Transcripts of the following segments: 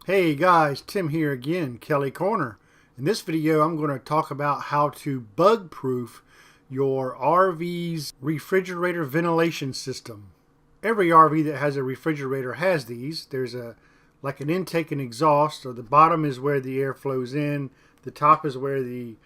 Hey guys, Tim here again, Kelly Corner. In this video, I'm going to talk about how to bug-proof your RV's refrigerator ventilation system. Every RV that has a refrigerator has these. There's like an intake and exhaust, so the bottom is where the air flows in, the top is where the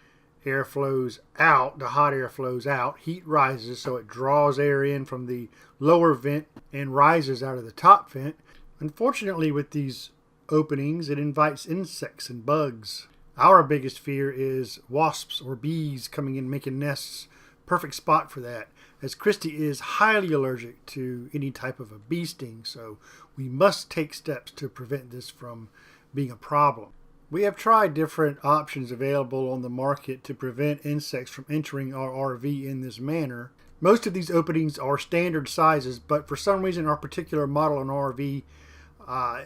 air flows out, the hot air flows out, heat rises, so it draws air in from the lower vent and rises out of the top vent. Unfortunately, with these openings, it invites insects and bugs. Our biggest fear is wasps or bees coming in making nests. Perfect spot for that, as Christy is highly allergic to any type of a bee sting, so we must take steps to prevent this from being a problem. We have tried different options available on the market to prevent insects from entering our RV in this manner. Most of these openings are standard sizes, but for some reason our particular model in RV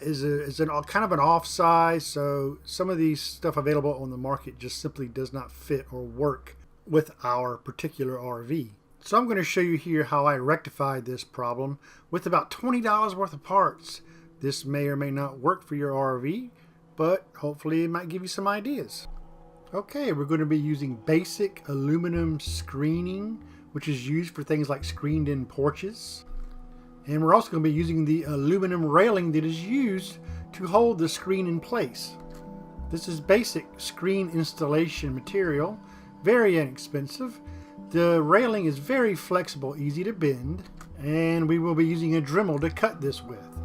is kind of an off size, so some of these stuff available on the market just simply does not fit or work with our particular RV. So I'm going to show you here how I rectified this problem with about $20 worth of parts. This may or may not work for your RV, but hopefully it might give you some ideas. Okay, we're going to be using basic aluminum screening, which is used for things like screened in porches. And we're also going to be using the aluminum railing that is used to hold the screen in place. This is basic screen installation material, very inexpensive. The railing is very flexible, easy to bend, and we will be using a Dremel to cut this with.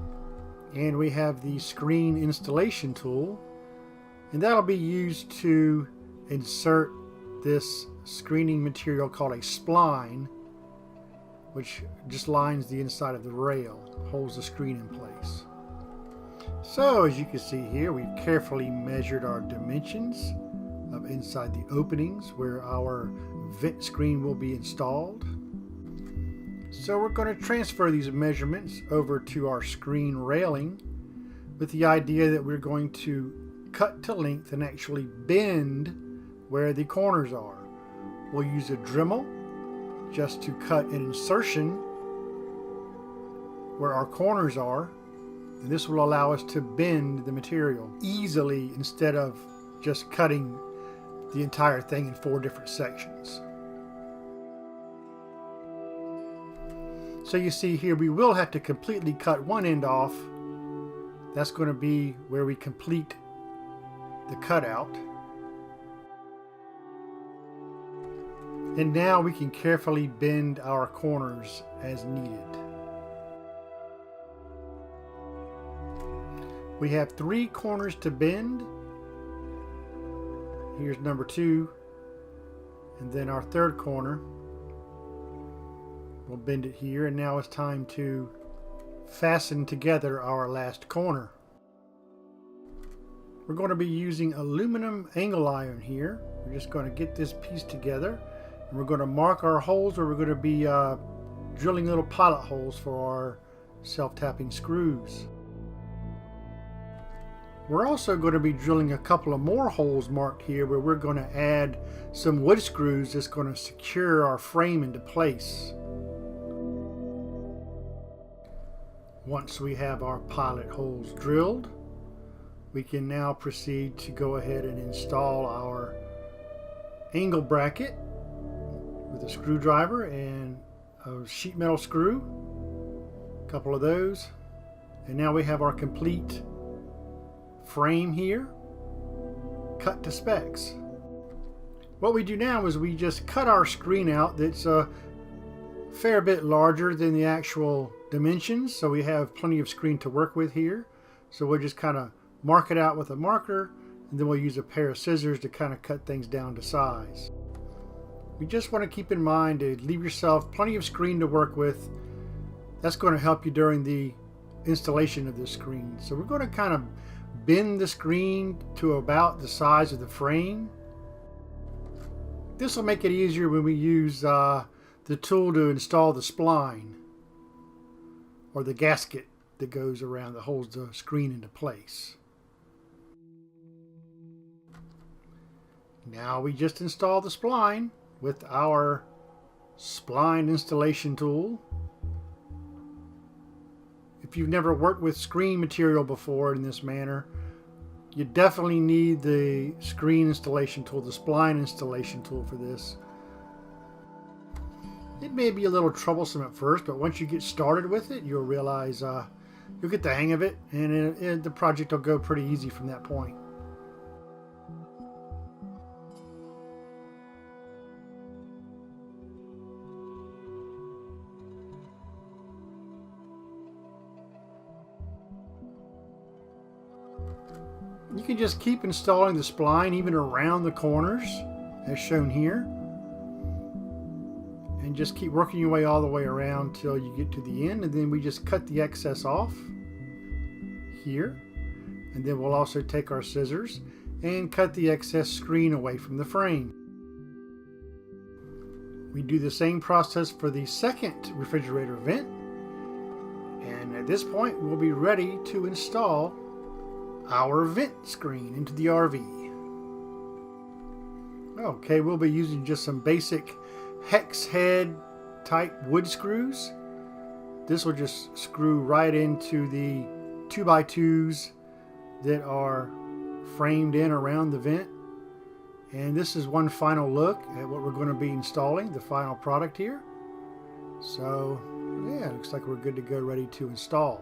And we have the screen installation tool, and that'll be used to insert this screening material called a spline, which just lines the inside of the rail, holds the screen in place. So as you can see here, we've carefully measured our dimensions of inside the openings where our vent screen will be installed. So we're going to transfer these measurements over to our screen railing with the idea that we're going to cut to length and actually bend where the corners are. We'll use a Dremel just to cut an insertion where our corners are, and this will allow us to bend the material easily instead of just cutting the entire thing in 4 different sections. So you see here, we will have to completely cut one end off. That's going to be where we complete the cutout. And now we can carefully bend our corners as needed. We have 3 corners to bend. Here's number 2, and then our 3rd corner. We'll bend it here, and now it's time to fasten together our last corner. We're going to be using aluminum angle iron here. We're just going to get this piece together, and we're going to mark our holes where we're going to be drilling little pilot holes for our self-tapping screws. We're also going to be drilling a couple of more holes marked here where we're going to add some wood screws that's going to secure our frame into place. Once we have our pilot holes drilled, we can now proceed to go ahead and install our angle bracket with a screwdriver and a sheet metal screw, a couple of those, and now we have our complete frame here cut to specs. What we do now is we just cut our screen out that's a fair bit larger than the actual dimensions, so we have plenty of screen to work with here. So we'll just kind of mark it out with a marker, and then we'll use a pair of scissors to kind of cut things down to size. We just want to keep in mind to leave yourself plenty of screen to work with. That's going to help you during the installation of this screen. So we're going to kind of bend the screen to about the size of the frame. This will make it easier when we use the tool to install the spline, or the gasket that goes around that holds the screen into place. Now we just install the spline with our spline installation tool. If you've never worked with screen material before in this manner, You definitely need the screen installation tool, the spline installation tool for this. It may be a little troublesome at first, but once you get started with it, you'll realize you'll get the hang of it, and the project will go pretty easy from that point. You can just keep installing the spline even around the corners, as shown here. And just keep working your way all the way around till you get to the end, and then we just cut the excess off here. And then we'll also take our scissors and cut the excess screen away from the frame. We do the same process for the second refrigerator vent. And at this point, we'll be ready to install our vent screen into the RV. Okay, we'll be using just some basic hex head type wood screws. This will just screw right into the 2x2s that are framed in around the vent. And this is one final look at what we're going to be installing, the final product here. So yeah, it looks like we're good to go, ready to install.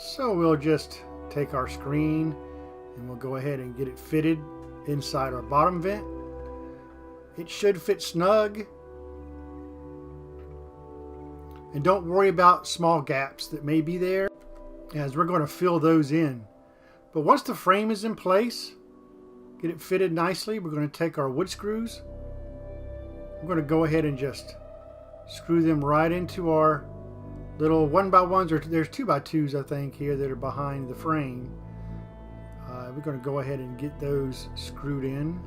So we'll just take our screen and we'll go ahead and get it fitted inside our bottom vent. It should fit snug. And don't worry about small gaps that may be there, as we're going to fill those in. But once the frame is in place, get it fitted nicely, we're going to take our wood screws. We're going to go ahead and just screw them right into our little 1x1s, or there's 2x2s I think here that are behind the frame. We're going to go ahead and get those screwed in.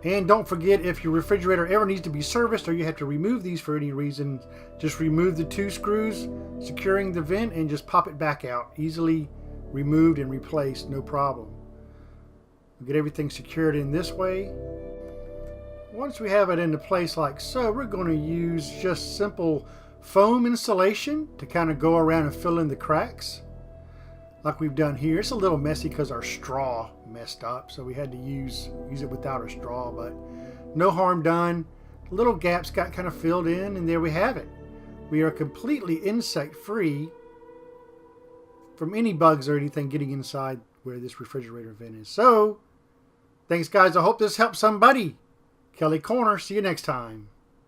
And don't forget, if your refrigerator ever needs to be serviced or you have to remove these for any reason, just remove the 2 screws securing the vent and just pop it back out. Easily removed and replaced, no problem. We'll get everything secured in this way. Once we have it into place like so, we're going to use just simple foam insulation to kind of go around and fill in the cracks like we've done here. It's a little messy because our straw messed up, so we had to use it without our straw, but no harm done. Little gaps got kind of filled in, and there we have it. We are completely insect free from any bugs or anything getting inside where this refrigerator vent is. So thanks guys, I hope this helps somebody. Kelly Corner, see you next time.